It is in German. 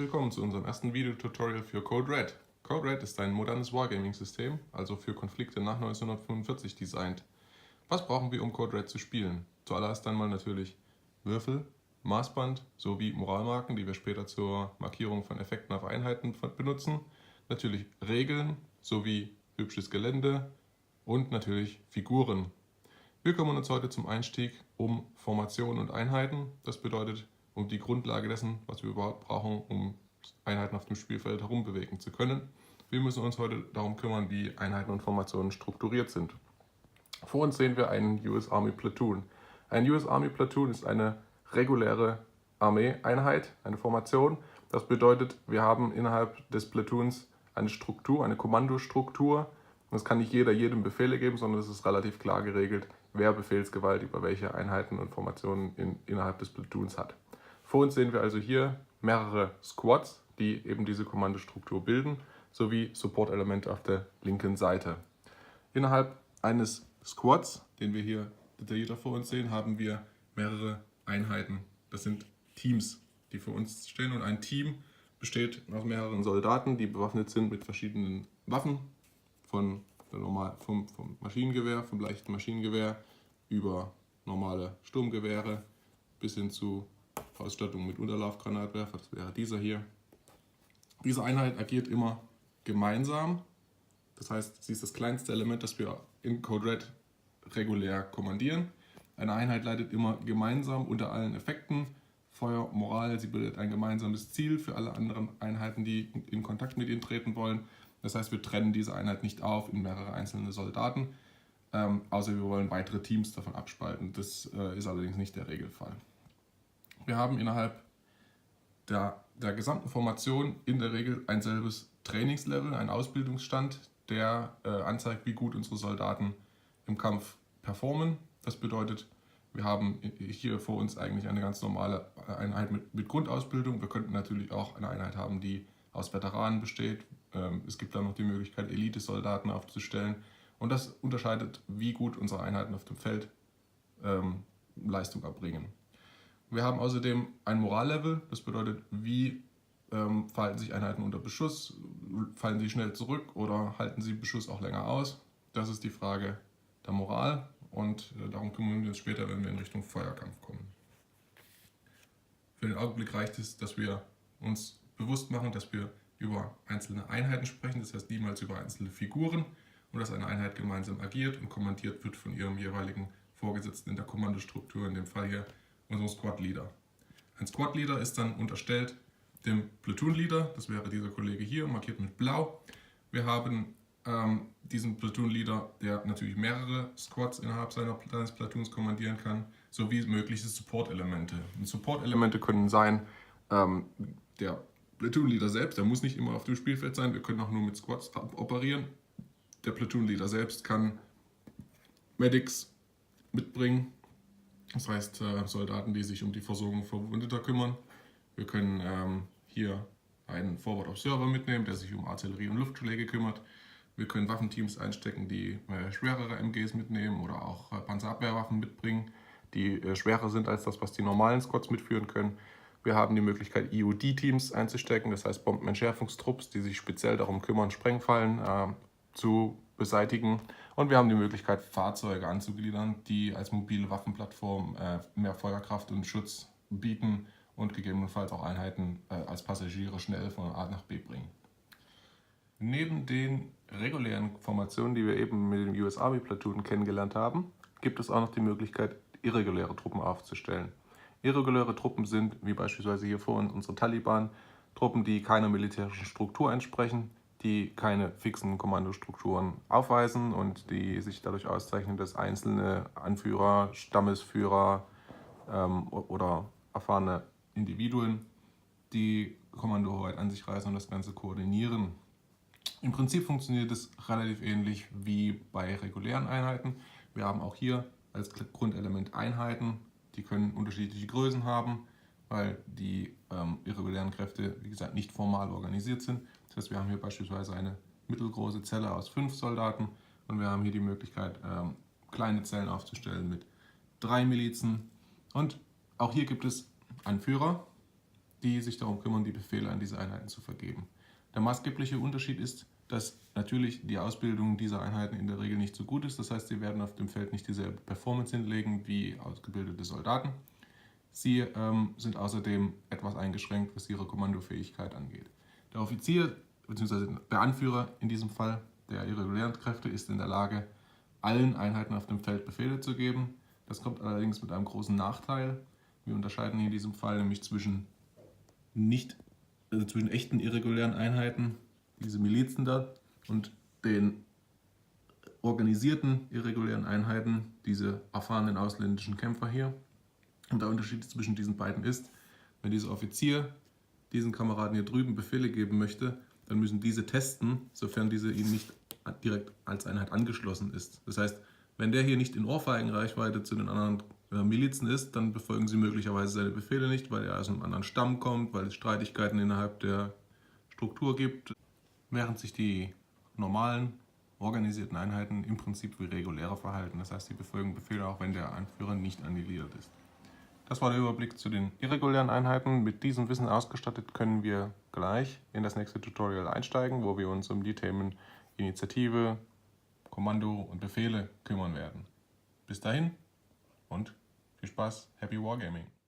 willkommen zu unserem ersten Videotutorial für Code Red. Code Red ist ein modernes Wargaming-System, also für Konflikte nach 1945 designt. Was brauchen wir, um Code Red zu spielen? Zuallererst einmal natürlich Würfel, Maßband sowie Moralmarken, die wir später zur Markierung von Effekten auf Einheiten benutzen. Natürlich Regeln sowie hübsches Gelände und natürlich Figuren. Wir kümmern uns heute zum Einstieg um Formationen und Einheiten. Das bedeutet um die Grundlage dessen, was wir überhaupt brauchen, um Einheiten auf dem Spielfeld herumbewegen zu können. Wir müssen uns heute darum kümmern, wie Einheiten und Formationen strukturiert sind. Vor uns sehen wir einen US Army Platoon. Ein US Army Platoon ist eine reguläre Armeeeinheit, eine Formation. Das bedeutet, wir haben innerhalb des Platoons eine Struktur, eine Kommandostruktur. Das kann nicht jeder jedem Befehle geben, sondern es ist relativ klar geregelt, wer Befehlsgewalt über welche Einheiten und Formationen innerhalb des Platoons hat. Vor uns sehen wir also hier mehrere Squads, die eben diese Kommandostruktur bilden, sowie Support-Elemente auf der linken Seite. Innerhalb eines Squads, den wir hier detaillierter vor uns sehen, haben wir mehrere Einheiten. Das sind Teams, die vor uns stehen, und ein Team besteht aus mehreren Soldaten, die bewaffnet sind mit verschiedenen Waffen, vom Maschinengewehr, vom leichten Maschinengewehr über normale Sturmgewehre bis hin zu Ausstattung mit Unterlaufgranatwerfer, das wäre dieser hier. Diese Einheit agiert immer gemeinsam, das heißt, sie ist das kleinste Element, das wir in Code Red regulär kommandieren. Eine Einheit leitet immer gemeinsam unter allen Effekten, Feuer, Moral, sie bildet ein gemeinsames Ziel für alle anderen Einheiten, die in Kontakt mit ihnen treten wollen. Das heißt, wir trennen diese Einheit nicht auf in mehrere einzelne Soldaten, außer wir wollen weitere Teams davon abspalten. Das ist allerdings nicht der Regelfall. Wir haben innerhalb der gesamten Formation in der Regel ein selbes Trainingslevel, einen Ausbildungsstand, der anzeigt, wie gut unsere Soldaten im Kampf performen. Das bedeutet, wir haben hier vor uns eigentlich eine ganz normale Einheit mit Grundausbildung. Wir könnten natürlich auch eine Einheit haben, die aus Veteranen besteht. Es gibt dann noch die Möglichkeit, Elite-Soldaten aufzustellen. Und das unterscheidet, wie gut unsere Einheiten auf dem Feld Leistung erbringen. Wir haben außerdem ein Morallevel, das bedeutet, wie verhalten sich Einheiten unter Beschuss, fallen sie schnell zurück oder halten sie Beschuss auch länger aus. Das ist die Frage der Moral, und darum kümmern wir uns später, wenn wir in Richtung Feuerkampf kommen. Für den Augenblick reicht es, dass wir uns bewusst machen, dass wir über einzelne Einheiten sprechen, das heißt niemals über einzelne Figuren, und dass eine Einheit gemeinsam agiert und kommandiert wird von ihrem jeweiligen Vorgesetzten in der Kommandostruktur, in dem Fall hier unserem Squad Leader. Ein Squad Leader ist dann unterstellt dem Platoon Leader, das wäre dieser Kollege hier, markiert mit blau. Wir haben diesen Platoon Leader, der natürlich mehrere Squads innerhalb seines Platoons kommandieren kann, sowie mögliche Support-Elemente. Support-Elemente können sein, der Platoon Leader selbst, der muss nicht immer auf dem Spielfeld sein, wir können auch nur mit Squads operieren. Der Platoon Leader selbst kann Medics mitbringen, das heißt Soldaten, die sich um die Versorgung Verwundeter kümmern. Wir können hier einen Forward Observer mitnehmen, der sich um Artillerie und Luftschläge kümmert. Wir können Waffenteams einstecken, die schwerere MGs mitnehmen oder auch Panzerabwehrwaffen mitbringen, die schwerer sind als das, was die normalen Squads mitführen können. Wir haben die Möglichkeit, EOD-Teams einzustecken, das heißt Bombenentschärfungstrupps, die sich speziell darum kümmern, Sprengfallen zu beseitigen. Und wir haben die Möglichkeit, Fahrzeuge anzugliedern, die als mobile Waffenplattform mehr Feuerkraft und Schutz bieten und gegebenenfalls auch Einheiten als Passagiere schnell von A nach B bringen. Neben den regulären Formationen, die wir eben mit dem US Army Platoon kennengelernt haben, gibt es auch noch die Möglichkeit, irreguläre Truppen aufzustellen. Irreguläre Truppen sind, wie beispielsweise hier vor uns, unsere Taliban, Truppen, die keiner militärischen Struktur entsprechen, die keine fixen Kommandostrukturen aufweisen und die sich dadurch auszeichnen, dass einzelne Anführer, Stammesführer oder erfahrene Individuen die Kommandohoheit an sich reißen und das Ganze koordinieren. Im Prinzip funktioniert es relativ ähnlich wie bei regulären Einheiten. Wir haben auch hier als Grundelement Einheiten, die können unterschiedliche Größen haben, weil die irregulären Kräfte, wie gesagt, nicht formal organisiert sind. Das heißt, wir haben hier beispielsweise eine mittelgroße Zelle aus 5 Soldaten und wir haben hier die Möglichkeit, kleine Zellen aufzustellen mit 3 Milizen. Und auch hier gibt es Anführer, die sich darum kümmern, die Befehle an diese Einheiten zu vergeben. Der maßgebliche Unterschied ist, dass natürlich die Ausbildung dieser Einheiten in der Regel nicht so gut ist. Das heißt, sie werden auf dem Feld nicht dieselbe Performance hinlegen wie ausgebildete Soldaten. Sie sind außerdem etwas eingeschränkt, was ihre Kommandofähigkeit angeht. Der Offizier bzw. der Anführer in diesem Fall der irregulären Kräfte ist in der Lage, allen Einheiten auf dem Feld Befehle zu geben. Das kommt allerdings mit einem großen Nachteil. Wir unterscheiden hier in diesem Fall nämlich zwischen zwischen echten irregulären Einheiten, diese Milizen da, und den organisierten irregulären Einheiten, diese erfahrenen ausländischen Kämpfer hier. Und der Unterschied zwischen diesen beiden ist, wenn dieser Offizier diesen Kameraden hier drüben Befehle geben möchte, dann müssen diese testen, sofern diese ihnen nicht direkt als Einheit angeschlossen ist. Das heißt, wenn der hier nicht in Ohrfeigenreichweite zu den anderen Milizen ist, dann befolgen sie möglicherweise seine Befehle nicht, weil er aus einem anderen Stamm kommt, weil es Streitigkeiten innerhalb der Struktur gibt, während sich die normalen organisierten Einheiten im Prinzip wie regulärer verhalten. Das heißt, sie befolgen Befehle, auch wenn der Anführer nicht annihiliert ist. Das war der Überblick zu den irregulären Einheiten. Mit diesem Wissen ausgestattet können wir gleich in das nächste Tutorial einsteigen, wo wir uns um die Themen Initiative, Kommando und Befehle kümmern werden. Bis dahin und viel Spaß, Happy Wargaming!